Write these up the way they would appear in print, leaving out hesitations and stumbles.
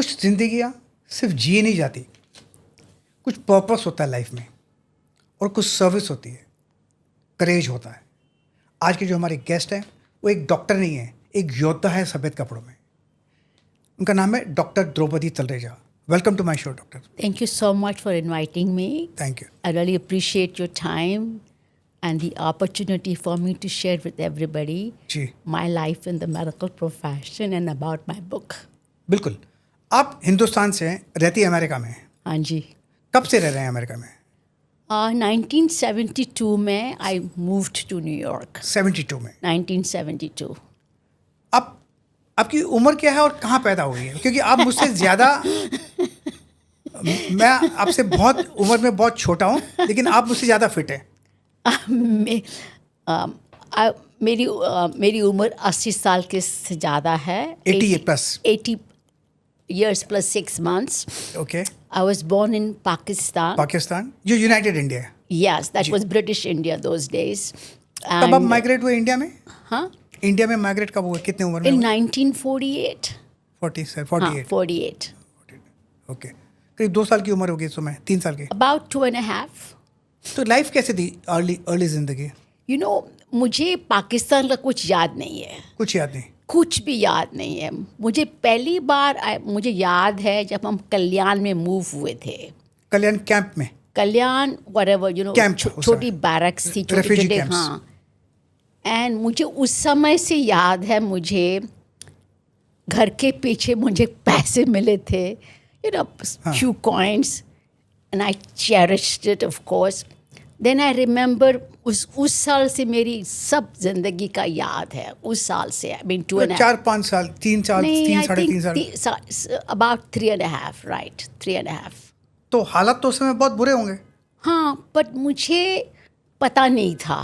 कुछ जिंदगियाँ सिर्फ जिए नहीं जाती, कुछ पर्पस होता है लाइफ में और कुछ सर्विस होती है, करेज होता है। आज के जो हमारे गेस्ट हैं वो एक डॉक्टर नहीं है, एक योद्धा है सफ़ेद कपड़ों में। उनका नाम है doctor Draupadi Talreja. Welcome to my show doctor. Thank you so much for inviting me. Thank you. I really appreciate your time and the opportunity for me to share with everybody जी my life in the medical profession and about my book. बिल्कुल। आप हिंदुस्तान से हैं, रहती America में हैं। हाँ जी। कब से रह रहे हैं अमेरिका में? 1972 में I moved to New York. 72 में। 1972. अब आपकी उम्र क्या है और कहाँ पैदा हुई है? क्योंकि आप मुझसे ज़्यादा, मैं आपसे बहुत उम्र में बहुत छोटा हूँ, लेकिन आप मुझसे ज़्यादा फिट हैं। मेरी उम्र 80 साल के से ज़्यादा है. 80 plus. 80 years plus 6 months. Okay. I was born in Pakistan. Pakistan जो यूनाइटेड इंडिया है। Yes, that was British India those days. कब आप माइग्रेट हुए इंडिया में? हाँ? इंडिया में माइग्रेट कब हुए, कितने उम्र में? In 1948. 48। 48. ओके, करीब 2 साल की उम्र होगी इस समय, 3 साल की। About 2.5. तो लाइफ कैसे थी अर्ली जिंदगी? You know, मुझे पाकिस्तान का कुछ याद नहीं है. कुछ याद नहीं? कुछ भी याद नहीं है. मुझे पहली बार मुझे याद है जब हम कल्याण में मूव हुए थे. कल्याण कैंप में? कल्याण whatever, you know, कैंप छोटी बैरक्स थी, रेफ्यूजी छोटे. कैंप्स। हाँ. एंड मुझे उस समय से याद है, मुझे घर के पीछे मुझे पैसे मिले थे, you know, few coins, and I cherished it of course. Then I remember उस साल से मेरी सब जिंदगी का याद है. उस साल से I mean 2.5. 4-5 साल, 3 साल, 3 साढ़े 3 साल, about 3.5, right? 3.5. तो हालात तो उस समय बहुत बुरे होंगे। हाँ, बट मुझे पता नहीं था,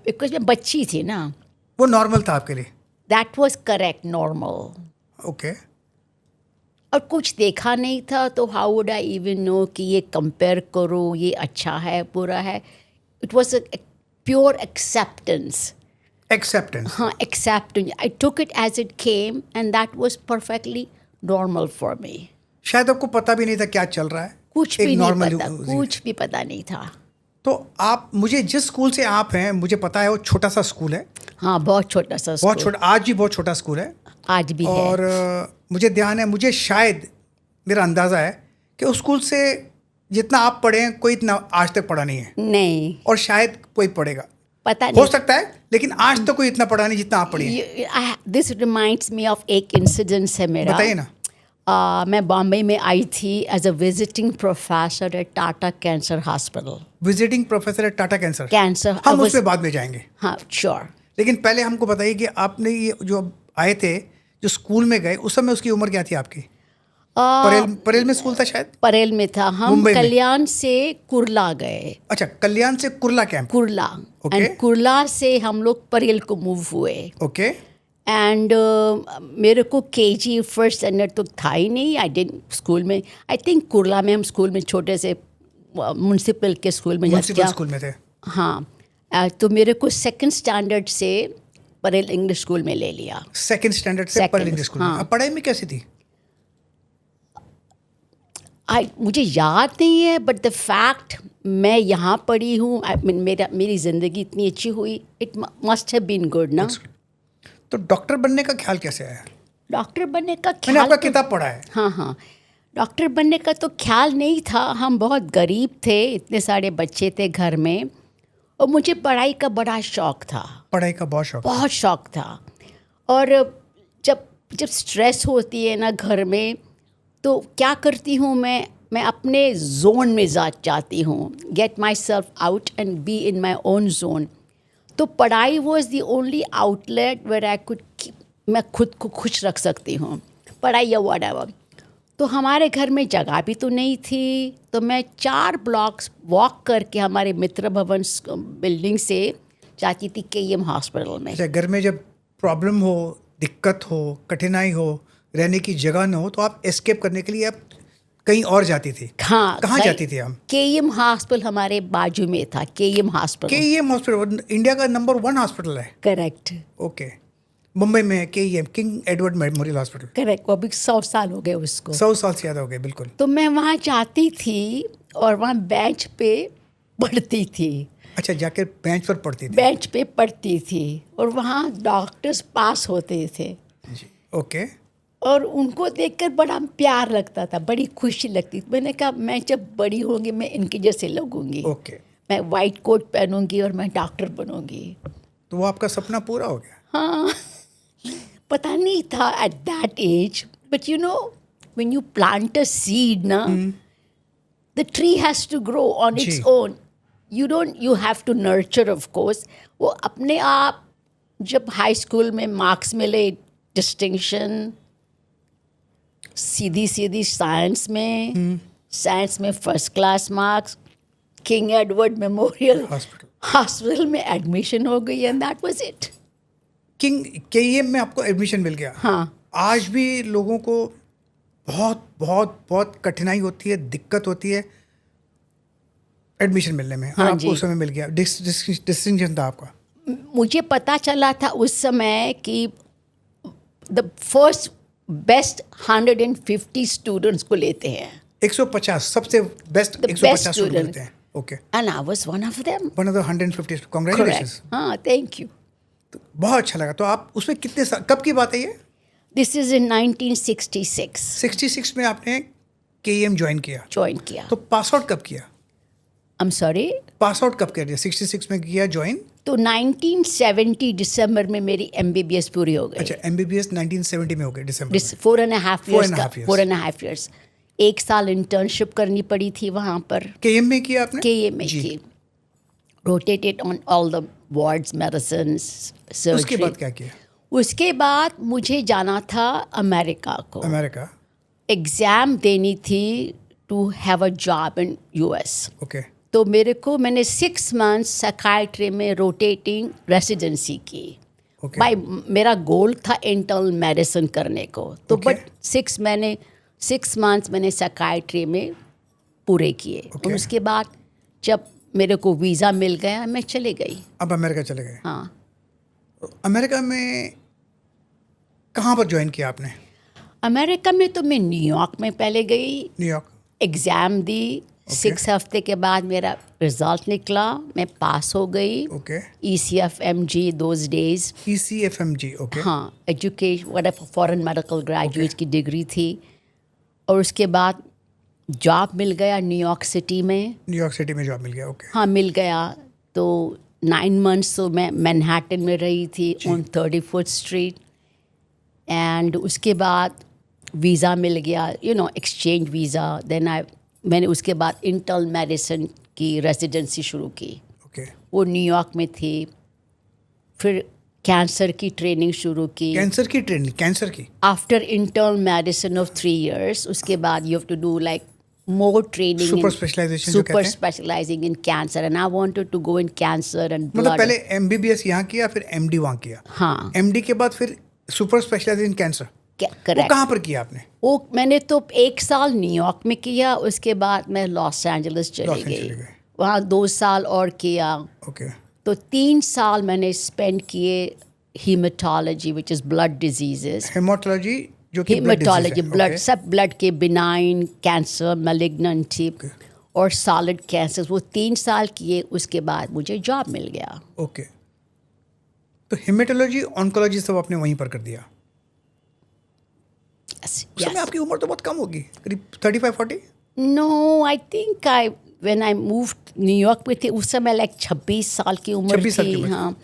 बिकॉज मैं बच्ची थी ना. वो नॉर्मल था आपके लिए? That was correct, normal. Okay. और कुछ देखा नहीं था, तो how would I even know कि ये कंपेयर करो, ये अच्छा है बुरा है. It was a pure acceptance. Acceptance? हाँ, acceptance. I took it as it came and that was perfectly normal for me. शायद आपको पता भी नहीं था क्या चल रहा है? कुछ भी नहीं पता, कुछ भी पता नहीं था. तो आप, मुझे जिस स्कूल से आप हैं मुझे पता है वो छोटा सा स्कूल है। हाँ, बहुत छोटा सा स्कूल. बहुत छोटा, आज भी बहुत छोटा स्कूल है। आज भी है. और मुझे ध्यान है, मुझे शायद मेरा अंदाज़ा है कि उस स्कूल से जितना आप पढ़े हैं कोई इतना आज तक पढ़ा नहीं है। नहीं. और शायद कोई पढ़ेगा, पता हो नहीं. सकता है, लेकिन आज तक कोई इतना पढ़ा नहीं जितना आप पढ़े हैं। दिस रिमाइंड्स मी ऑफ एक इंसिडेंस है मेरा. बताइए ना। मैं बॉम्बे में आई थी as a visiting professor at Tata cancer hospital. Visiting professor at Tata cancer? हम उस पर बाद में जाएंगे। हाँ, श्योर. लेकिन पहले हमको बताइए कि आपने ये जो आए थे, जो स्कूल में गए, उस समय उसकी उम्र क्या थी आपकी? परेल में स्कूल था शायद? परेल में था. हम कल्याण से कुर्ला गए. अच्छा, कल्याण से कुर्ला कैंप? कुर्ला. एंड कुर्ला से हम लोग परेल को मूव हुए. ओके. एंड मेरे को केजी फर्स्ट स्टैंडर्ड तो था ही नहीं. आई डिडंट स्कूल में, आई थिंक कुर्ला में हम स्कूल में छोटे से म्यूनसिपल के स्कूल में स्कूल में थे. हाँ. तो मेरे को सेकंड स्टैंडर्ड से परेल इंग्लिश स्कूल में ले लिया. सेकंड स्टैंडर्ड से परेल इंग्लिश स्कूल में. अब पढ़ाई में कैसी थी? मुझे याद नहीं है, बट द फैक्ट मैं यहाँ पढ़ी हूँ, मेरी ज़िंदगी इतनी अच्छी हुई. It must have been good ना. तो डॉक्टर बनने का ख्याल कैसे आया? डॉक्टर बनने का ख्याल, मैंने आपका किताब पढ़ा है. हाँ. डॉक्टर बनने का तो ख्याल नहीं था. हम बहुत गरीब थे, इतने सारे बच्चे थे घर में, और मुझे पढ़ाई का बड़ा शौक़ था. पढ़ाई का बहुत शौक़ था. और जब स्ट्रेस होती है ना घर में, तो क्या करती हूँ मैं अपने जोन में जाती हूँ. Get myself out and be in my own zone. तो पढ़ाई was the only outlet where I could, मैं खुद को खुश रख सकती हूँ, पढ़ाई या व्हाटएवर. तो हमारे घर में जगह भी तो नहीं थी, तो मैं 4 ब्लॉक्स वॉक करके हमारे मित्र भवन बिल्डिंग से जाती थी KEM हॉस्पिटल में. अच्छा, घर में जब प्रॉब्लम हो, दिक्कत हो, कठिनाई हो, रहने की जगह न हो, तो आप एस्केप करने के लिए आप कहीं और जाती थी? हाँ. कहाँ जाती थी हम? KEM हॉस्पिटल हमारे बाजू में था. KEM हॉस्पिटल इंडिया का नंबर 1 हॉस्पिटल है. करेक्ट. ओके. मुंबई में KEM, king Edward Memorial hospital. Correct, वो अभी 100 साल हो गए उसको। 100 साल से ज़्यादा हो गए, बिल्कुल। तो मैं वहाँ जाती थी और वहाँ बेंच पे पढ़ती थी, अच्छा, जाकर बेंच पर पढ़ती थी। बेंच पे पढ़ती थी और वहाँ डॉक्टर्स पास होते थे जी, ओके। और उनको देखकर बड़ा प्यार लगता था, बड़ी खुशी लगती थी। मैंने कहा मैं जब बड़ी होंगी मैं इनके जैसे लगूंगी, ओके, मैं वाइट कोट पहनूंगी और मैं डॉक्टर बनूंगी। तो वो आपका सपना पूरा हो गया। हाँ, पता नहीं था at that age, but you know when you plant a seed ना, the tree has to grow on its जी। Own. You have to nurture of course. वो अपने आप, जब हाई स्कूल में मार्क्स मिले, डिस्टिंक्शन, सीधी सीधी साइंस में first class marks, King Edward Memorial hospital, hospital में एडमिशन हो गई and that was it. King KEM में आपको एडमिशन मिल गया। हाँ, आज भी लोगों को बहुत बहुत बहुत कठिनाई होती है, दिक्कत होती है एडमिशन मिलने में, और हाँ आपको जी। उस समय मिल गया। डिस्टिंक्शन था आपका। मुझे पता चला था उस समय कि द फर्स्ट बेस्ट 150 स्टूडेंट्स को लेते हैं 150 सबसे best The 150 best student student. मिलते हैं। Okay, and I was one of them. One of the 150। Congratulations. हाँ, थैंक यू। बहुत अच्छा लगा। तो आप उसमें कितने साल, कब की बात है ये? दिस इज इन 1966 66 में आपने KEM ज्वाइन किया। ज्वाइन किया। तो पास आउट कब किया? I am sorry. Pass out कब कर दिया? 66 में किया ज्वाइन। तो 1970 दिसंबर में मेरी MBBS पूरी हो गई। अच्छा, MBBS 1970 में हो गए दिसंबर में। 4.5 4.5 years का, years. 4.5 years। एक साल इंटर्नशिप करनी पड़ी थी वहाँ पर, KEM में किया आपने? KEM में जी। की। Rotated on all the wards, medicine, surgery. उसके बाद क्या किया? उसके बाद मुझे जाना था अमेरिका को, अमेरिका। एग्ज़ाम देनी थी to have a job in US। Okay, तो मैंने 6 months साइकाइट्री में रोटेटिंग रेसिडेंसी की। ओके। भाई मेरा गोल था इंटरनल मेडिसिन करने को, तो Okay. बट 6 months मैंने साइकाइट्री में पूरे किए। Okay. और उसके बाद जब मेरे को वीज़ा मिल गया मैं चले गई। अब अमेरिका चले गए। हाँ, अमेरिका में कहाँ पर ज्वाइन किया आपने? अमेरिका में तो मैं न्यूयॉर्क में पहले गई, न्यूयॉर्क। एग्ज़ाम दी। 6 हफ्ते के बाद मेरा रिजल्ट निकला, मैं पास हो गई। Okay. ECFMG those days. ECFMG, okay. हाँ, एजुकेशन फॉरेन मेडिकल ग्रेजुएट की डिग्री थी। और उसके बाद जॉब मिल गया न्यूयॉर्क सिटी में। न्यूयॉर्क सिटी में जॉब मिल गया, ओके। हाँ, मिल गया। तो 9 months तो मैं मैनहट्टन में रही थी ऑन 34th स्ट्रीट। एंड उसके बाद वीज़ा मिल गया, एक्सचेंज वीज़ा। मैंने उसके बाद इंटरनल मेडिसिन की रेजिडेंसी शुरू की, ओके। वो न्यूयॉर्क में थी। फिर कैंसर की ट्रेनिंग शुरू की। कैंसर की ट्रेनिंग, कैंसर की? After internal medicine of 3 years, उसके बाद you have to do like more training Super in specialization जो super कहते हैं। specializing in cancer, and I wanted to go in cancer and मतलब blood. पहले MBBS यहाँ किया, फिर MD वहाँ किया। हाँ, MD के बाद फिर सुपर स्पेशलाइज इन कैंसर। वो करेक्ट। कहाँ पर किया आपने? वो मैंने तो 1 साल न्यूयॉर्क में किया, उसके बाद मैं लॉस एंजलिस चली लॉस एंजलिस गई, चले गए। वहाँ 2 साल और किया। ओके। तो 3 साल मैंने स्पेंड किए haematology, which is blood diseases. Haematology, जो कि हीमेटोलॉजी, ब्लड, सब ब्लड के बिनाइन कैंसर, मैलिग्नेंटी और सॉलिड कैंसर। वो 3 साल किए, उसके बाद मुझे जॉब मिल गया। ओके। तो हेमेटोलॉजी, ऑन्कोलॉजी सब आपने वहीं पर कर दिया। Yes, उस समय yes. आपकी उम्र तो बहुत कम होगी, करीब 35-40? No, I think when I moved New York में थे उस समय लाइक 26 साल की उम्र 26 साल की थी। उम्र। हाँ,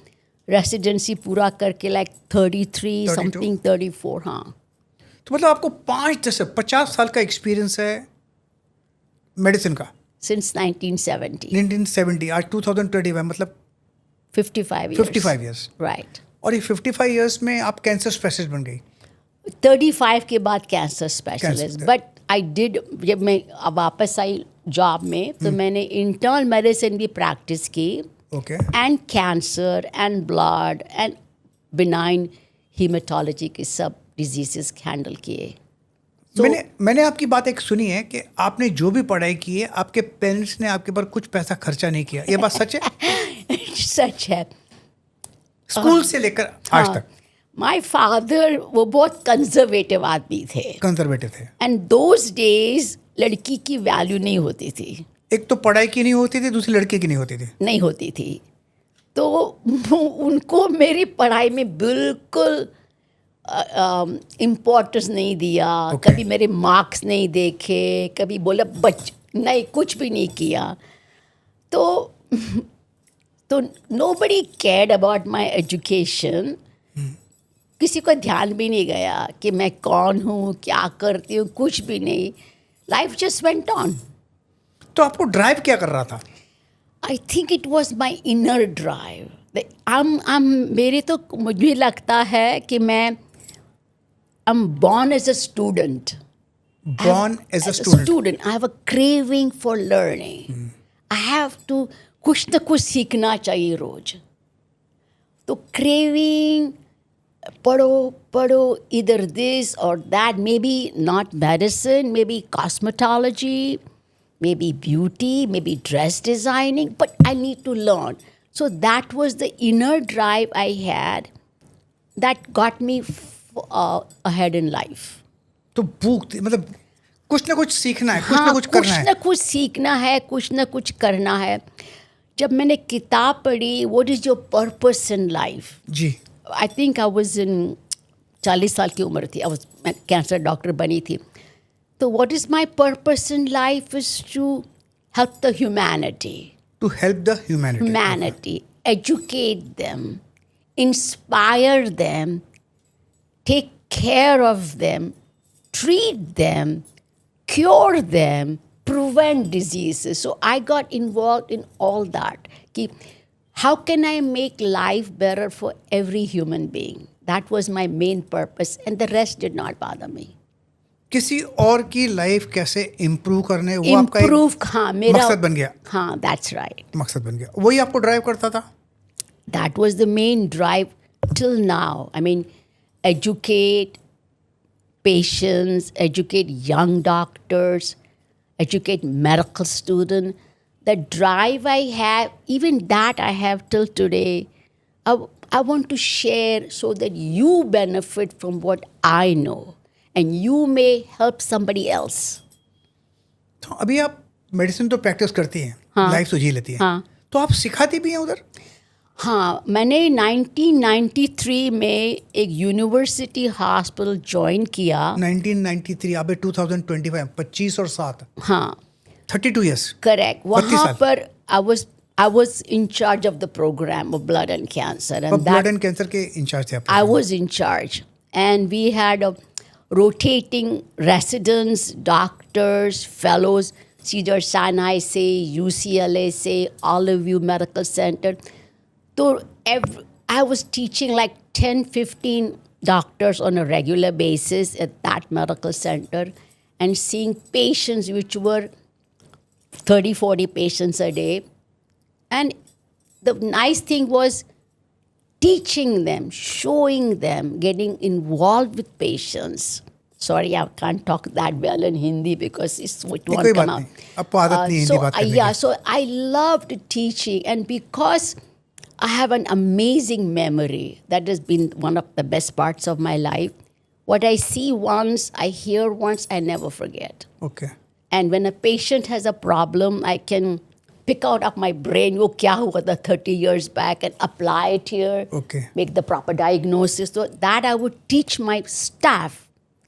रेसिडेंसी पूरा करके लाइक 33 समथिंग, 34। हाँ, तो मतलब आपको 50 साल का एक्सपीरियंस है मेडिसिन का। सिंस 1970, 1970, आज 2025, मतलब 55 years. 55 ईयर्स। राइट। और ये 55 ईयर्स में आप कैंसर स्पेशलिस्ट बन गई। 35 के बाद cancer specialist. Cancer. But I did, जब मैं वापस आई जॉब में तो मैंने इंटरनल मेडिसिन भी प्रैक्टिस की, okay. And cancer and blood and benign haematology के सब डिजीजेस हैंडल किए। मैंने आपकी बात एक सुनी है कि आपने जो भी पढ़ाई की है, आपके पेरेंट्स ने आपके पर कुछ पैसा खर्चा नहीं किया। ये बात सच है? सच है। स्कूल से लेकर आज हाँ, तक? माई फादर वो बहुत कंजर्वेटिव आदमी थे, कंजर्वेटिव थे। एंड दोज डेज लड़की की वैल्यू नहीं होती थी, एक तो पढ़ाई की नहीं होती थी, दूसरी लड़के की नहीं होती थी। नहीं होती थी। तो उनको मेरी पढ़ाई में बिल्कुल इम्पोर्टेंस नहीं दिया। Okay. कभी मेरे मार्क्स नहीं देखे, कभी बोला नहीं, कुछ भी नहीं किया। तो nobody cared about my education. किसी को ध्यान भी नहीं गया कि मैं कौन हूँ, क्या करती हूँ, कुछ भी नहीं। Life just went on. तो आपको ड्राइव क्या कर रहा था? I think it was my inner drive. मेरे तो मुझे लगता है कि मैं I'm born as a student. Born as a As a student. student, I have a craving for learning. I have to कुछ ना कुछ सीखना चाहिए रोज। तो craving, पढ़ो, either this or that, maybe not medicine, maybe cosmetology, maybe beauty, maybe dress designing, but I need to learn. So that was the inner drive I had that got me ahead in life. तो भूख थी, मतलब कुछ ना कुछ सीखना है, कुछ ना हाँ, कुछ करना है। कुछ ना कुछ सीखना है, कुछ ना कुछ करना है। जब मैंने किताब पढ़ी what is your purpose in life, जी। I think I was in 40 साल की उम्र थी, मैं कैंसर डॉक्टर बनी थी। तो what is my purpose in life is to help the humanity, to help the humanity, educate them, inspire them, take care of them, treat them, cure them, prevent diseases. So I got involved in all that. Ki, how can I make life better for every human being? That was my main purpose, and the rest did not bother me. किसी और की life कैसे improve करने, वो आपका Improve, हाँ, मेरा मकसद बन गया। हाँ, that's right. मकसद बन गया, वही आपको ड्राइव करता था। That was the main drive till now. I mean, educate patients, educate young doctors, educate medical students. The drive I have, even that I have till today, I want to share so that you benefit from what I know and you may help somebody else. तो अभी आप medicine तो practice करती हैं, हाँ। Life तो जी लेती हैं, हाँ। तो आप सिखाती भी हैं उधर? हाँ, मैंने 1993 में एक यूनिवर्सिटी हॉस्पिटल ज्वाइन किया। 1993, अबे 2025, 25 और 7, हाँ, 32 ईयर्स। करेक्ट। 32 वहाँ साल। पर I was in charge of the program of blood and cancer, और and blood that and cancer के इंचार्ज थे आप? I was in charge, and we had rotating residents, doctors, fellows, Cedar Sinai से, UCLA से, Olive Medical Center. So I was teaching like 10-15 doctors on a regular basis at that medical center and seeing patients which were 30-40 patients a day. And the nice thing was teaching them, showing them, getting involved with patients. Sorry, I can't talk that well in Hindi because it कोई won't बात come out. नहीं, आपको आदत नहीं हिंदी बात करने की। So I loved teaching, and because I have an amazing memory, that has been one of the best parts of my life. What I see once, I hear once, I never forget. Okay. And when a patient has a problem, I can pick out of my brain, wo kya hua tha 30 years back, and apply it here, Okay. make the proper diagnosis. So that I would teach my staff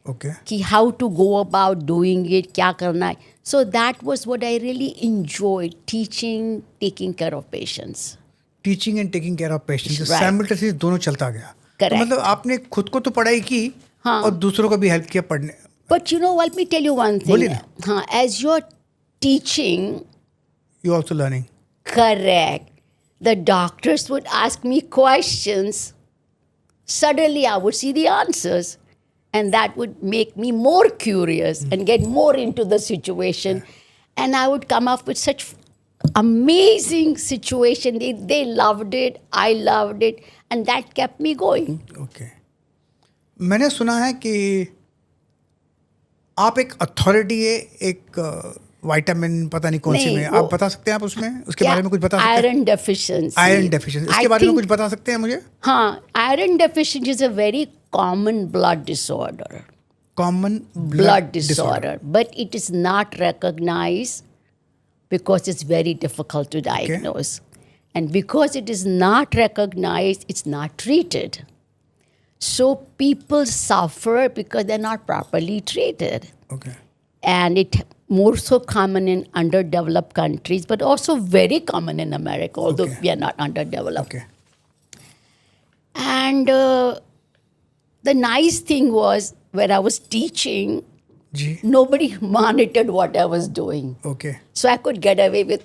okay. ki how to go about doing it, kya karna hai. So that was what I really enjoyed, teaching, taking care of patients. Teaching and taking care of patients, Right. Simultaneously दोनों चलता गया। तो Correct. मतलब आपने खुद को तो पढ़ाई की हाँ। और दूसरों को भी हेल्प किया पढ़ने। But you know, let me tell you one thing. बोलिए ना। As you're teaching, you also learning. correct, the doctors would ask me questions. Suddenly, I would see the answers. And that would make me more curious and get more into the situation. And I would come up with such amazing situation. They loved it. I loved it. And that kept me going. Okay. मैंने सुना है कि आप एक authority है, एक vitamin पता नहीं कौन सी नहीं, में, वो- आप बता सकते हैं आप उसमें उसके बारे में कुछ बता सकते हैं? Iron deficiency. आयरन डेफिशिएंसी, इसके बारे में कुछ बता सकते हैं मुझे? हाँ, iron deficiency is a very common blood disorder. Common Blood disorder, but it is not recognized because it's very difficult to diagnose. And because it is not recognized, it's not treated. So people suffer because they're not properly treated. Okay. And it more so common in underdeveloped countries, but also very common in America, although Okay. we are not underdeveloped. Okay. And the nice thing was when I was teaching, जी. nobody monitored what I was doing. Okay. So I could get away with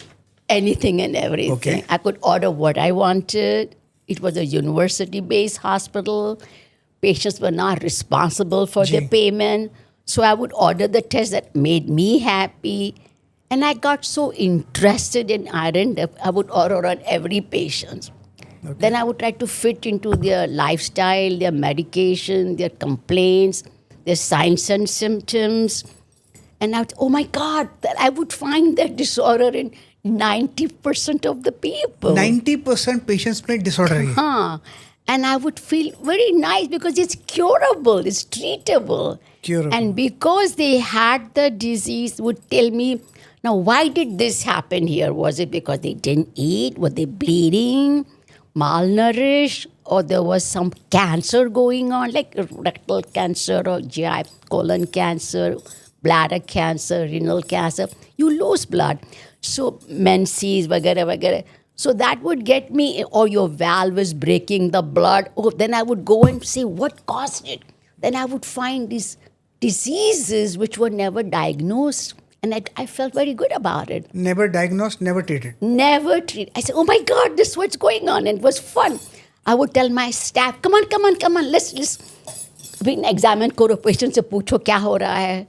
anything and everything. Okay. I could order what I wanted. It was a university-based hospital. Patients were not responsible for their Ji. payment. So I would order the test that made me happy. And I got so interested in iron that I would order on every patient. Okay. Then I would try to fit into their lifestyle, their medication, their complaints, their signs and symptoms. And I would, oh my God, that I would find that disorder in 90% of the people. 90% patients में disorder है. Huh. And I would feel very nice because it's curable, it's treatable. Curable. And because they had the disease, would tell me, now why did this happen here? Was it because they didn't eat? Were they bleeding, malnourished, or there was some cancer going on, like rectal cancer or GI, colon cancer, bladder cancer, renal cancer? You lose blood. So menses, vagara, vagara. So that would get me, or your valve is breaking the blood. Oh, then I would go and say, what caused it? Then I would find these diseases which were never diagnosed. And I felt very good about it. Never diagnosed, never treated. Never treat. I said, oh my God, this is what's going on. And it was fun. I would tell my staff, come on, let's examine करो, patient से पूछो क्या हो रहा है.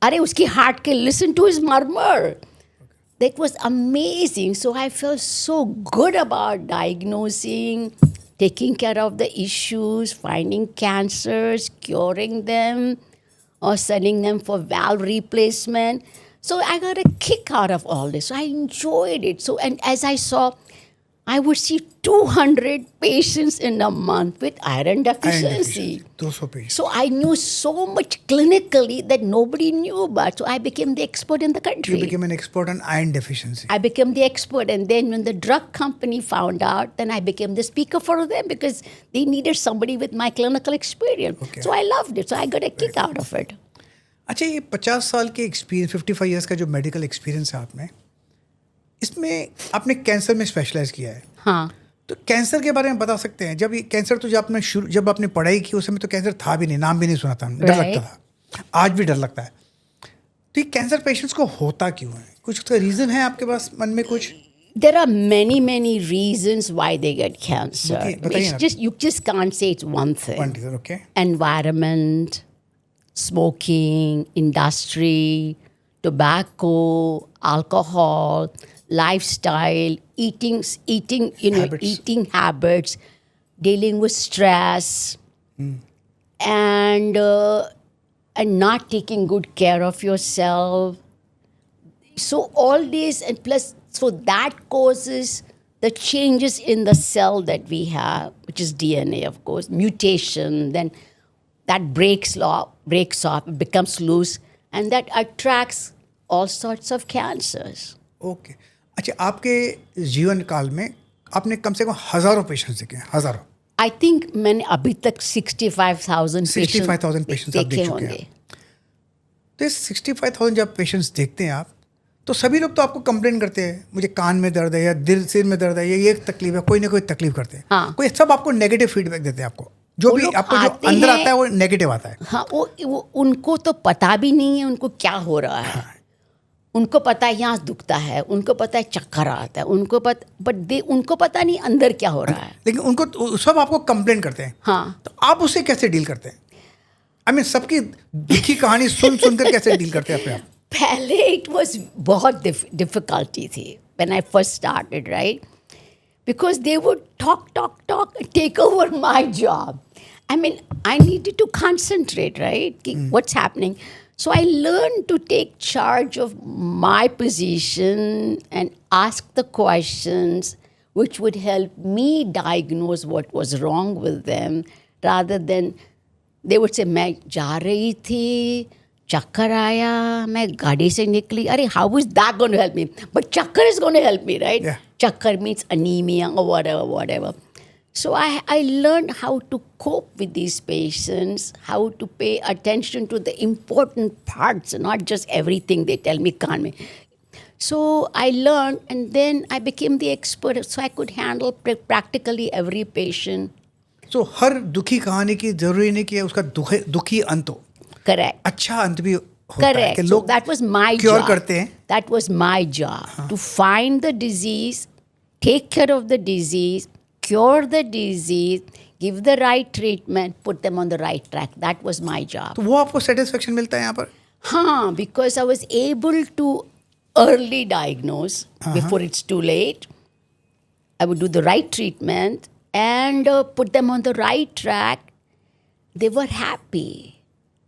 अरे उसकी heart के listen to his murmur. That was amazing. So I felt so good about diagnosing, taking care of the issues, finding cancers, curing them, or sending them for valve replacement. So I got a kick out of all this. So I enjoyed it. So, and as I saw, I would see 200 patients in a month with iron deficiency. 200 patient. So I knew so much clinically that nobody knew about. So I became the expert in the country. You became an expert on iron deficiency. I became the expert. And then when the drug company found out, then I became the speaker for them because they needed somebody with my clinical experience. Okay. So I loved it. So I got a kick out of it. अच्छा, ये 50 साल के experience, 55 years का जो medical experience है आप में, इसमें आपने कैंसर में स्पेशलाइज किया है. हाँ. तो कैंसर के बारे में बता सकते हैं? जब ये कैंसर, तो जब आपने पढ़ाई की उस समय तो कैंसर था भी नहीं, नाम भी नहीं सुना था, डर Right. लगता था. आज भी डर लगता है. तो ये कैंसर पेशेंट्स को होता क्यों है? कुछ उसका रीज़न है आपके पास मन में कुछ? There are many reasons why they get cancer. Okay, बताइए ना. You just can't say it's one thing. One reason, okay. Environment, smoking, industry, tobacco, alcohol, lifestyle, eating, Habits. eating habits, dealing with stress, and not taking good care of yourself. So all this, and plus, so that causes the changes in the cell that we have, which is DNA, of course, mutation. Then that breaks off, it becomes loose, and that attracts all sorts of cancers. Okay. अच्छा, आपके जीवन काल में आपने कम से कम हज़ारों patients देखे हैं, हज़ारों. I think मैंने अभी तक 65,000 65,000 पेशेंट्स आप देख चुके हैं. तो इस 65,000 जब पेशेंट्स देखते हैं आप, तो सभी लोग तो आपको कंप्लेन करते हैं, मुझे कान में दर्द है या दिल सिर में दर्द है या ये एक तकलीफ है, कोई ना कोई तकलीफ करते हैं. हाँ. कोई सब आपको नेगेटिव फीडबैक देते हैं. आपको जो वो भी लोग आपको जो आते अंदर हैं- आता है वो नेगेटिव आता है. हाँ, वो उनको तो पता भी नहीं है उनको क्या हो रहा है. उनको पता है यहाँ दुखता है, उनको पता है चक्कर आता है, उनको पता नहीं अंदर क्या हो रहा है. लेकिन उनको सब आपको कंप्लेन करते हैं. हाँ. तो आप उससे कैसे डील करते हैं? आई मीन सबकी दुखी कहानी सुनकर कैसे डील करते हैं अपने आप? पहले इट वॉज बहुत डिफिकल्टी थी when I first started, right, because they would talk take over my job. I mean, I needed to concentrate, right? What's happening? So I learned to take charge of my position and ask the questions which would help me diagnose what was wrong with them rather than they would say मैं जा रही थी चक्कर आया मैं गाड़ी से निकली अरे how is that going to help me but चक्कर is going to help me right Yeah. चक्कर means anemia or whatever so I learned how to cope with these patients, how to pay attention to the important parts, not just everything they tell me, calm me. So I learned and then I became the expert so I could handle practically every patient. सो हर दुखी कहानी की जरूरी नहीं कि उसका दुखी अंत हो, Correct. अच्छा अंत भी होता है Correct. कि So लोग that was my cure job. करते हैं. That was my job to find the disease, take care of the disease, cure the disease, give the right treatment, put them on the right track. That was my job. तो वो आपको satisfaction मिलता है यहाँ पर. Huh, because I was able to early diagnose before it's too late. I would do the right treatment and put them on the right track. They were happy.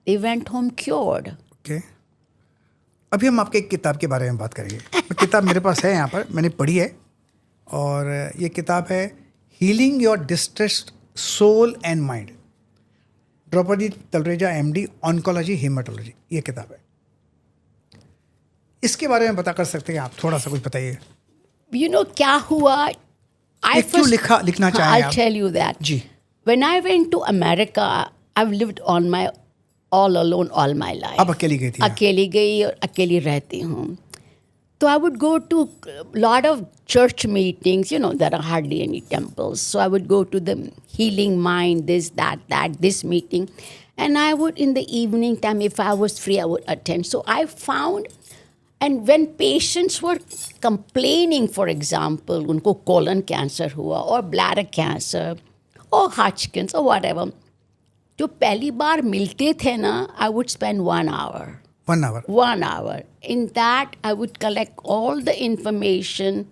They went home cured. Okay, अभी हम आपके एक किताब के बारे में बात करेंगे. वो किताब मेरे पास है यहाँ पर, मैंने पढ़ी है और ये किताब है healing your distressed soul and mind, Draupadi Talreja MD, oncology haematology. ये किताब है. इसके बारे में बता कर सकते हैं आप, थोड़ा सा कुछ बताइए. You know क्या हुआ? ये क्यों लिखना चाहें I'll आप? tell you that. Ji. When I went to America, I've lived on my all alone all my life. आप अकेली गई थी? अकेली गई और अकेली रहती हूँ. So I would go to lot of church meetings. You know, there are hardly any temples. So I would go to the healing mind, this, that, this meeting. And I would, in the evening time, if I was free, I would attend. So I found, and when patients were complaining, for example, उनको colon cancer हुआ or bladder cancer or Hodgkin's or whatever, जो पहली बार मिलते थे ना, I would spend 1 hour. 1 hour. 1 hour. In that, I would collect all the information.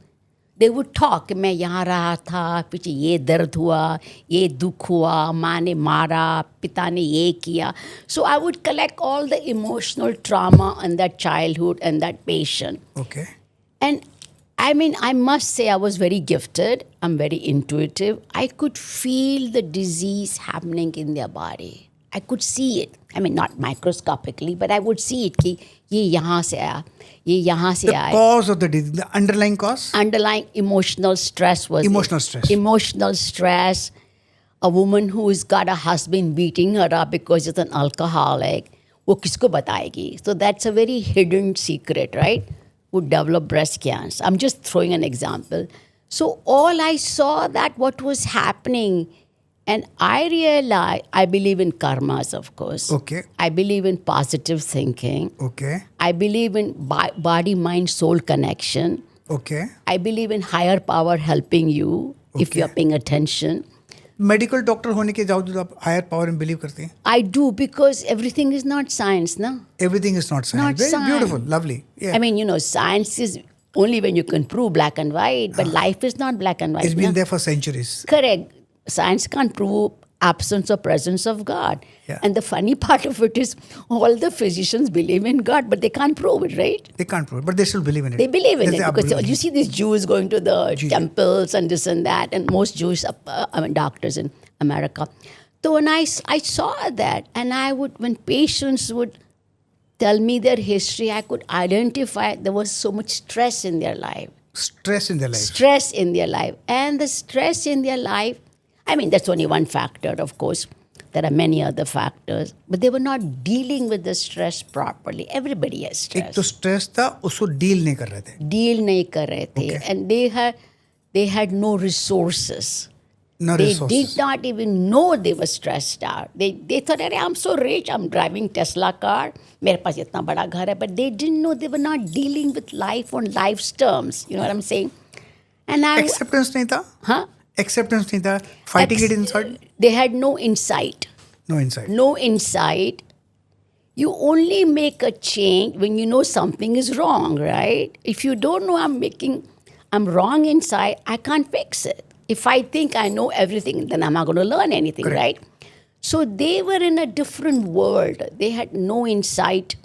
They would talk. मैं यहाँ रहा था, पीछे ये दर्द हुआ, ये दुख हुआ, माँ ने मारा, पिता ने ये किया. So I would collect all the emotional trauma in that childhood and that patient. Okay. And I mean, I must say I was very gifted. I'm very intuitive. I could feel the disease happening in their body. I could see it. I mean, not microscopically, but I would see it कि ये यहाँ से आया, ये यहाँ से The आया. cause of the disease, the underlying cause? Underlying emotional stress was Emotional it. stress. Emotional stress. A woman who's got a husband beating her up because he's an alcoholic, वो किसको बताएगी? So that's a very hidden secret, right? Would develop breast cancer. I'm just throwing an example. So all I saw that what was happening, and I realized, I believe in karmas, of course. Okay. I believe in positive thinking. Okay. I believe in body, mind, soul connection. Okay. I believe in higher power helping you if Okay. you're paying attention. Medical doctor होने के बावजूद आप higher power में believe करते हैं? I do because everything is not science, no? Everything is not science. Not Very science. beautiful, lovely. Yeah. I mean, you know, science is only when you can prove black and white, but life is not black and white. It's been no? there for centuries. Correct. Science can't prove absence or presence of God. Yeah. And the funny part of it is all the physicians believe in God, but they can't prove it, right? They can't prove it, but they still believe in it. They believe in They it say, because "Ab- you see these Jews going to the Ji. temples and this and that, and most Jewish doctors in America. So when I saw that, and I would, when patients would tell me their history, I could identify there was so much stress in their life. Stress in their life. Stress in their life. And the stress in their life, I mean, that's only one factor, of course. There are many other factors, but they were not dealing with the stress properly. Everybody has एक stress. तो stress था, उसको deal नहीं कर रहे थे. Deal नहीं कर रहे थे. Okay. And they had no resources. No They resources. did not even know they were stressed out. They thought, I'm so rich, I'm driving Tesla car, मेरे पास इतना बड़ा घर है, but they didn't know they were not dealing with life on life's terms. You know what I'm saying? And Acceptance नहीं था. huh? Acceptance नहीं था. Fighting it inside. They had no insight. No insight. No insight. You only make a change when you know something is wrong, right? If you don't know I'm wrong inside, I can't fix it. If I think I know everything, then I'm not going to learn anything, Correct. right? So they were in a different world. They had no insight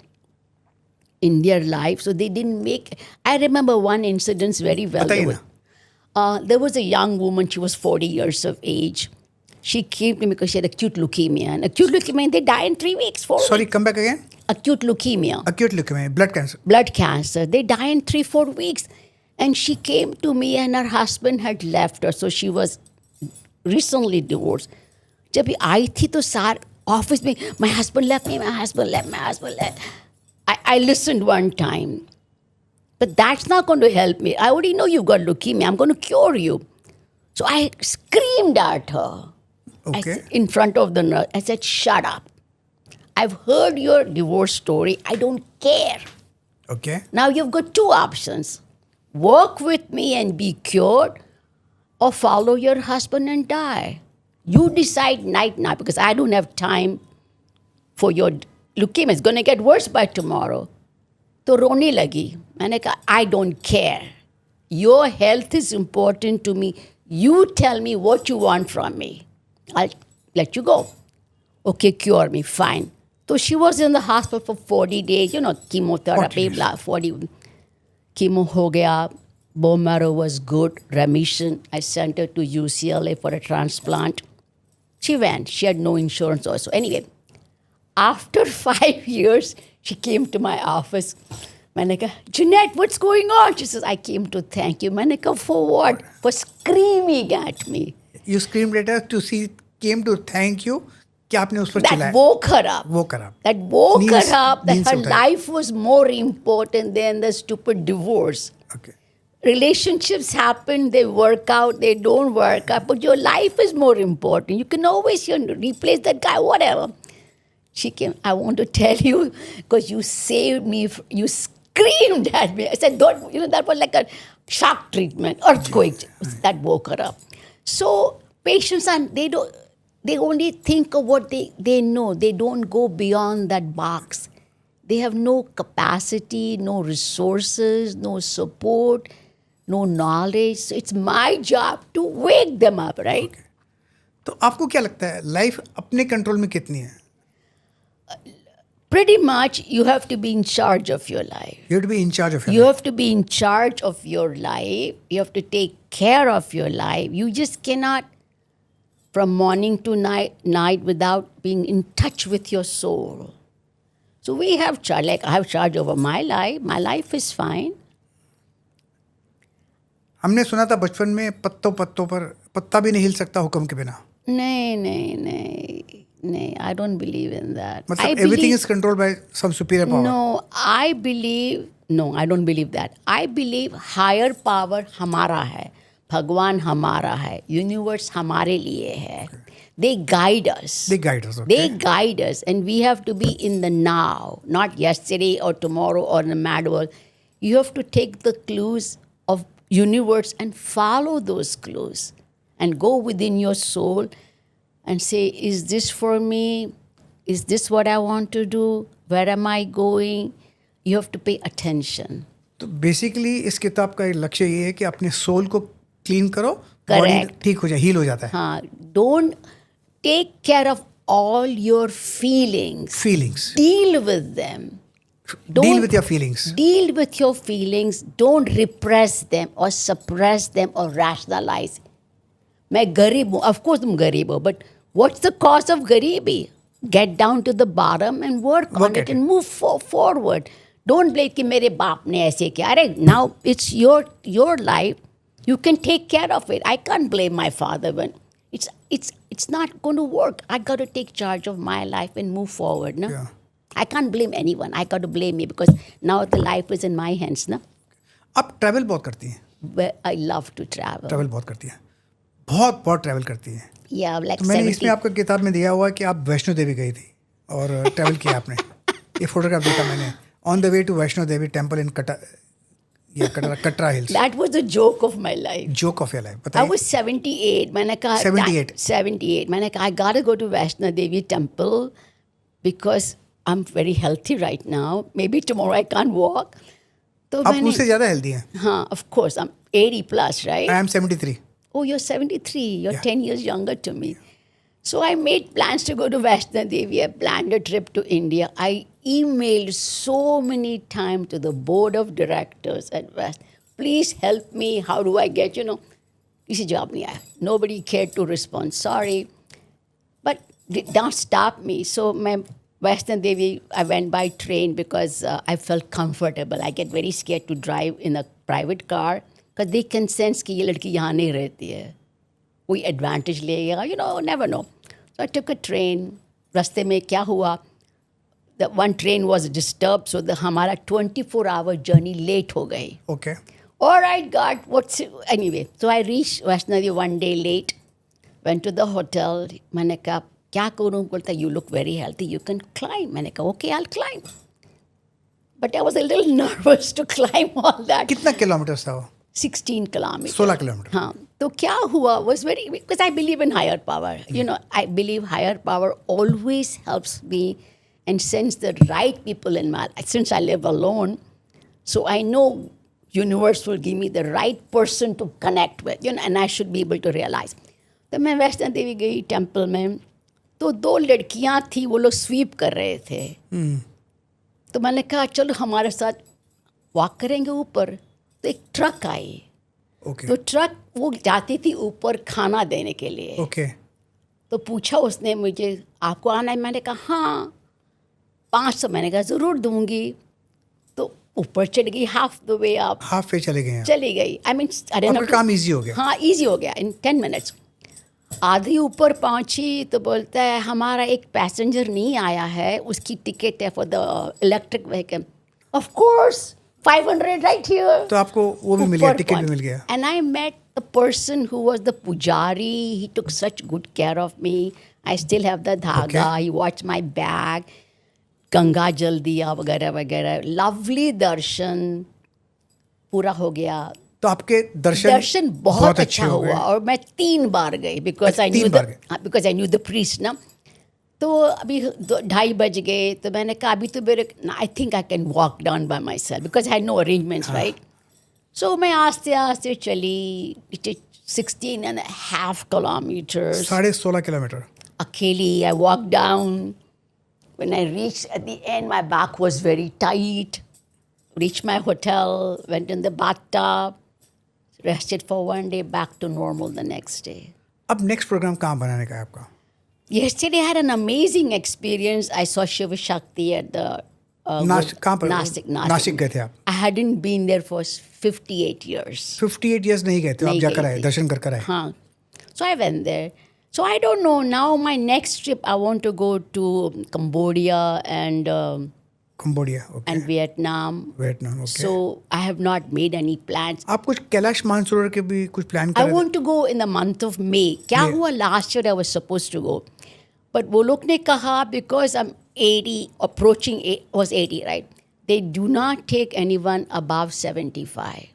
in their life, so they didn't make. I remember one incident very well. बताइए ना. There was a young woman, she was 40 years of age. She came to me because she had acute leukemia. And acute leukemia, they die in 3 weeks, 4 Sorry, weeks. come back again. Acute leukemia, Acute leukemia, blood cancer. blood cancer. They die in 3-4 weeks. And she came to me and her husband had left her. So she was recently divorced. जब ये आई थी तो सार office में my husband left me, my husband left. I listened one time. But that's not going to help me. I already know you've got leukemia. I'm going to cure you. So I screamed at her. Okay. In front of the nurse. I said, shut up. I've heard your divorce story. I don't care. Okay. Now you've got 2 options. Work with me and be cured, or follow your husband and die. You decide night now, because I don't have time for your leukemia. It's going to get worse by tomorrow. तो रोने लगी. मैंने कहा, I don't care. Your health is important to me. You tell me what you want from me. I'll let you go. Okay, cure me, fine. So she was in the hospital for 40 days, chemotherapy, 40 days. 40. Chemo ho gaya, bone marrow was good, remission. I sent her to UCLA for a transplant. She went. She had no insurance also. Anyway, after 5 years, she came to my office. मैंने कहा, Jeanette, what's going on? She says, I came to thank you. मैंने कहा, for what? For screaming at me. You screamed at her to see, came to thank you कि आपने उस पर That चिल्लाया. woke her up. वो करा. That woke नींद- her up that नींद her से उठाया. life was more important than the stupid divorce. Okay. Relationships happen, they work out, they don't work out, but your life is more important. You can always replace that guy, whatever. She came, I want to tell you, because you saved me, you screamed at me. I said, don't, that was like a shock treatment, earthquake. That woke her up. So patients, they only think of what they know. They don't go beyond that box. They have no capacity, no resources, no support, no knowledge. So it's my job to wake them up, right? Okay. तो आपको क्या लगता है life अपने control में कितनी है? Pretty much, you have to be in charge of your life. You have to be in charge of your You life. have to be in charge of your life. You have to take care of your life. You just cannot, from morning to night without being in touch with your soul. So we have charge. Like I have charge over my life. My life is fine. हमने सुना था बचपन में पत्तों पर पत्ता भी नहीं हिल सकता हुक्म के बिना. No. I don't believe in that. मतलब everything is controlled by some superior power. No, I don't believe that. I believe higher power हमारा है, भगवान हमारा है, universe हमारे लिए है. They guide us. They guide us. They Okay. guide us, and we have to be in the now, not yesterday or tomorrow or in the mad world. You have to take the clues of universe and follow those clues, and go within your soul and say, is this for me? Is this what I want to do? Where am I going? You have to pay attention. तो basically इस किताब का एक लक्ष्य ये है कि अपने सोल को क्लीन करो, बॉडी Correct. ठीक हो जाए, हील हो जाता है. Don't take care of all your feelings. Feelings. Deal with them. Deal with your feelings. Deal with your feelings. Don't repress them or suppress them or rationalize. मैं गरीब हूँ. Of course तुम गरीब हो, but what's the cause of गरीबी? Get down to the bottom and work on at it and move forward. Don't blame कि मेरे बाप ने ऐसे किया. अरे, now it's your life. You can take care of it. I can't blame my father when it's not going to work. I got to take charge of my life and move forward. No? Yeah. I can't blame anyone. I got to blame me because now the life is in my hands. No? आप travel बहुत करती हैं. Where I love to travel. Travel बहुत करती हैं. बहुत travel करती हैं. Yeah, like तो मैंने 70. इसमें आपको किताब में दिया हुआ है कि आप वैष्णो देवी गई थी और ट्रैवल किया आपने. ये फोटोग्राफ देखा मैंने. On the way to Vaishno Devi temple in Katra hills. That was the joke of my life. Joke of your life. I बताइए. was 78. मैंने कहा 78. 78. मैंने कहा I gotta go to Vaishno Devi temple because I'm very healthy right now. Maybe tomorrow I can't walk. तो आप मैंने मुझसे ज़्यादा हेल्दी हैं. हाँ, of course I'm 80 plus, right? I am 73. Oh, you're 73. You're Yeah. 10 years younger to me. So I made plans to go to Vaishno Devi. I planned a trip to India. I emailed so many times to the board of directors at West. Please help me. How do I get, किसी जवाब नहीं आया. Nobody cared to respond. Sorry. But did not stop me. So my Vaishno Devi, I went by train because I felt comfortable. I get very scared to drive in a private car because they can sense कि ये लड़की यहाँ नहीं रहती है. कोई advantage लेगा, never know. So I took a train. रास्ते में क्या हुआ? The one train was disturbed, so हमारा 24-hour journey late हो गई. Okay. All right, God, anyway. So I reached Vaishno Devi one day late. Went to the hotel. मैंने कहा क्या करूँ? बोलता you look very healthy. You can climb. मैंने कहा okay, I'll climb. But I was a little nervous to climb all that. कितना kilometre था वो? 16 kilometers. 16 किलोमीटर. हाँ, तो क्या हुआ was very, because I believe in higher power. I believe higher power always helps me and sends the right people in my life. Since I live alone, so I know universe will give me the right person to connect with, and I should be able to realize. तो मैं वैष्णो देवी गई temple में, तो 2 लड़कियां थी, वो लोग SVEEP कर रहे थे. तो मैंने कहा चलो हमारे साथ वॉक करेंगे ऊपर. तो एक ट्रक आई. Okay. तो ट्रक वो जाती थी ऊपर खाना देने के लिए. Okay. तो पूछा उसने मुझे आपको आना है? मैंने कहा हाँ. 500. मैंने कहा ज़रूर दूंगी. तो ऊपर चढ़ गई, हाफ द वे आप हाफ वे चले गए हैं. चली गई. I mean, आपका काम इजी हो गया. हाँ, इजी हो गया इन 10 minutes. आधी ऊपर पहुंची तो बोलता है हमारा एक पैसेंजर नहीं आया है, उसकी टिकट है for the electric vehicle. Of course 500 right here. तो आपको वो भी मिल गया, टिकट भी मिल गया. And I met the person who was the pujari. He took such good care of me. I still have the dhaga. Okay. He watched my bag. Ganga जल दिया वगैरह वगैरह. लवली दर्शन पूरा हो गया. तो आपके दर्शन बहुत अच्छा हुआ. और मैं 3 बार गई because I knew 3 bar because I knew the priest ना. तो अभी 2:30 बज गए. तो मैंने कहा अभी तो मेरे I think I can walk down by myself because I know arrangements right. So मैं आस्ते आस्ते चली. 16.5 kilometers. 16.5 किलोमीटर. अकेली. I walked down. When I reached at the end, my back was very tight. Reached my hotel, went in the bathtub, rested for 1 day, back to normal the next day. अब next programme कहाँ बनाने का है आपका? Yesterday I had an amazing experience. I saw Shiva Shakti at the कहाँ पर? नासिक गए थे आप? I hadn't been there for 58 years. 58 years नहीं गए थे, आप जाकर आए, दर्शन कर आए. हाँ. So I went there. So I don't know. Now my next trip, I want to go to Cambodia and Cambodia. Okay. and Vietnam. Vietnam. Okay. So I have not made any plans. आप कुछ कैलाश मानसरोवर के भी कुछ plan कर I रहे थे? want to go in the month of May. क्या हुआ? Last year I was supposed to go, but वो लोग ने कहा because I'm 80, approaching was 80, right? They do not take anyone above 75.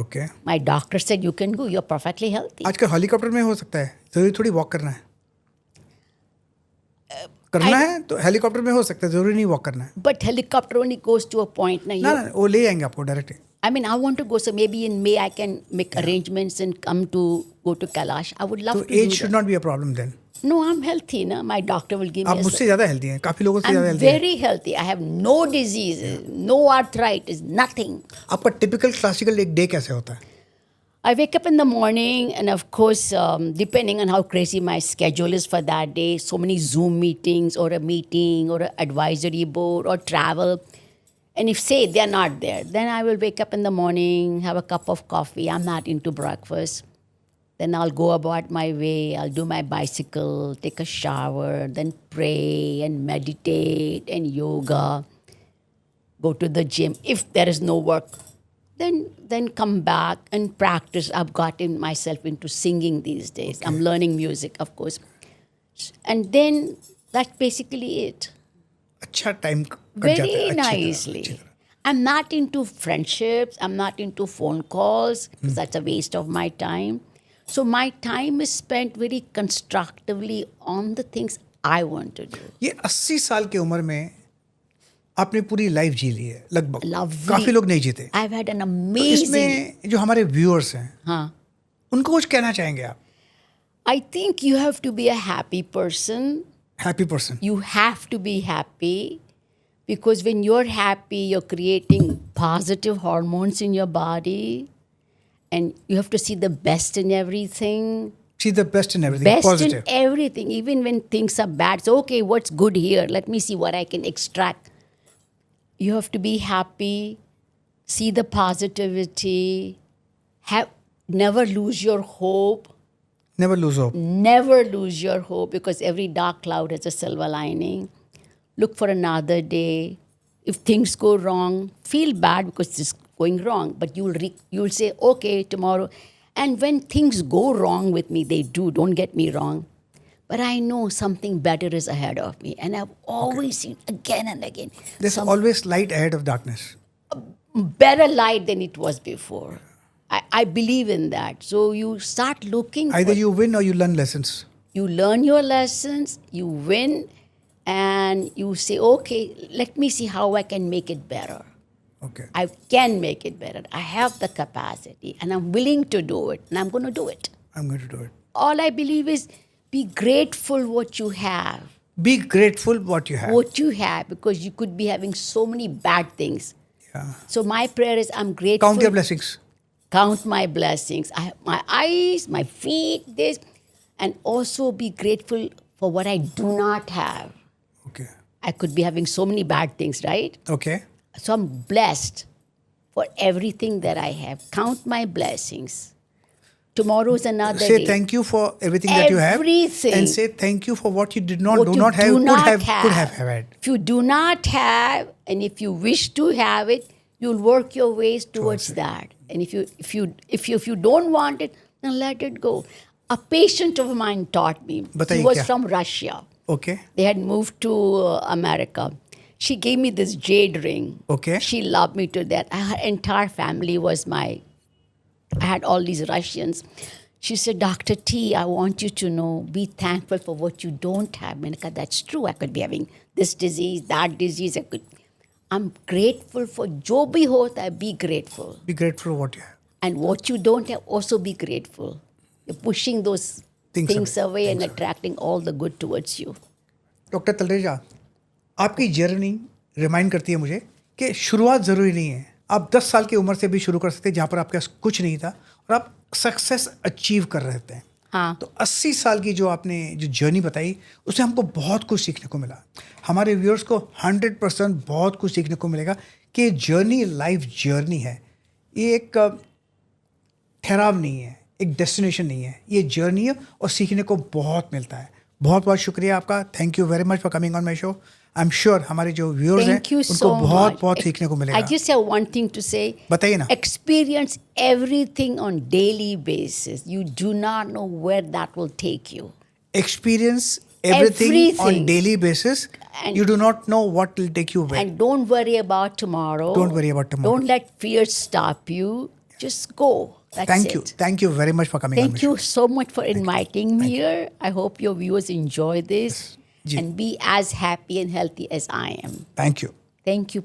Okay. My doctor said you can go. You're perfectly healthy. आजकल helicopter में हो सकता है, जरूरी थोड़ी वॉक करना है. करना है तो हेलीकॉप्टर में हो सकता है, जरूरी नहीं वॉक करना है. But helicopter only goes to a point. ना वो ले आएंगे आपको direct. I mean, I want to go. So maybe in May I can make arrangements and come to go to Kailash. I would love to to do as should that. Not be a problem then. No, I'm healthy. Na? My doctor will give आप me. मुझसे ज़्यादा healthy हैं, काफ़ी लोगों से ज़्यादा I'm healthy हैं. very healthy. I have no diseases, no arthritis, nothing. आपका टिपिकल क्लासिकल एक डे कैसे होता है? I wake up in the morning, and of course, depending on how crazy my schedule is for that day, so many Zoom meetings or a meeting or an advisory board or travel. And if say they're not there, then I will wake up in the morning, have a cup of coffee. I'm not into breakfast. Then I'll go about my way. I'll do my bicycle, take a shower, then pray and meditate and yoga. Go to the gym. If there is no work, then come back and practice. I've gotten myself into singing these days. Okay. I'm learning music, of course. And then that's basically it. अच्छा time cut जाता है. Very अच्छी तरह, nicely. अच्छी तरह. I'm not into friendships. I'm not into phone calls because that's a waste of my time. So my time is spent very constructively on the things I want to do. ये 80 साल की उम्र में आपने पूरी life जी ली है लगभग. Lovely. काफ़ी लोग नहीं जीते. I've had an तो amazing. इसमें जो हमारे व्यूअर्स हैं हाँ. उनको कुछ कहना चाहेंगे आप? I think you have to be a happy person. Happy person. You have to be happy because when you're happy, you're creating positive hormones in your body and you have to see the best in everything. See the best in everything. Best Positive. in everything, even when things are bad. So, okay, what's good here? Let me see what I can extract. You have to be happy, see the positivity, never lose your hope. Never lose hope. Never lose your hope because every dark cloud has a silver lining. Look for another day. If things go wrong, feel bad because it's going wrong, but you'll say, okay, tomorrow. And when things go wrong with me, they do, don't get me wrong. But I know something better is ahead of me. And I've always seen again and again. There's always light ahead of darkness. Better light than it was before. I believe in that. So you start looking. Either you win or you learn lessons. You learn your lessons, you win, and you say, okay, let me see how I can make it better. Okay. I can make it better. I have the capacity, and I'm willing to do it, and I'm going to do it. I'm going to do it. All I believe is be grateful what you have. Be grateful what you have. What you have, because you could be having so many bad things. Yeah. So my prayer is I'm grateful. Count your blessings. Count my blessings. I have my eyes, my feet, this, and also be grateful for what I do not have. Okay. I could be having so many bad things, right? Okay. So I'm blessed for everything that I have. Count my blessings. Tomorrow's another Say day. thank you for everything that you have. Everything. And say thank you for what you did not, What do you not have, do not could have had. If you do not have, and if you wish to have it, you'll work your ways towards that. And if you don't want it, then let it go. A patient of mine taught me. Bataiye He was kya? from Russia. Okay. They had moved to America. She gave me this jade ring. Okay. She loved me to death. Her entire family was I had all these Russians. She said, Dr. T, I want you to know, be thankful for what you don't have. Manika, that's true. I could be having this disease, that disease. I'm grateful for jo bhi hota hai, be grateful. Be grateful for what you have. And what you don't have, also be grateful. You're pushing those things away and attracting all the good towards you. Doctor Talreja, आपकी journey remind करती है मुझे कि शुरुआत ज़रूरी नहीं है. आप 10 साल की उम्र से भी शुरू कर सकते हैं जहाँ पर आपके पास कुछ नहीं था और आप सक्सेस अचीव कर रहे थे. हाँ. तो 80 साल की जो आपने जो जर्नी बताई उससे हमको बहुत कुछ सीखने को मिला. हमारे व्यूअर्स को 100% बहुत कुछ सीखने को मिलेगा कि जर्नी लाइफ जर्नी है. ये एक ठहराव नहीं है, एक डेस्टिनेशन नहीं है, ये जर्नी है और सीखने को बहुत मिलता है. बहुत बहुत शुक्रिया आपका. Thank you very much for coming on my show. I am sure हमारे जो व्यूअर्स हैं Thank you उनको so बहुत much. बहुत सीखने को I मिलेगा. just have one thing to say. बताइए ना. Experience everything on daily basis. You do not know where that will take you. Experience everything on Everything. daily basis. And- You do not know what will take you where. And don't worry about tomorrow. Don't worry about tomorrow. Don't let fear stop you. Just go. That's Thank it. you. Thank you very much for coming on my Thank show. you so much for inviting me here. I hope your viewers enjoy this Ji. and be as happy and healthy as I am. Thank you. Thank you.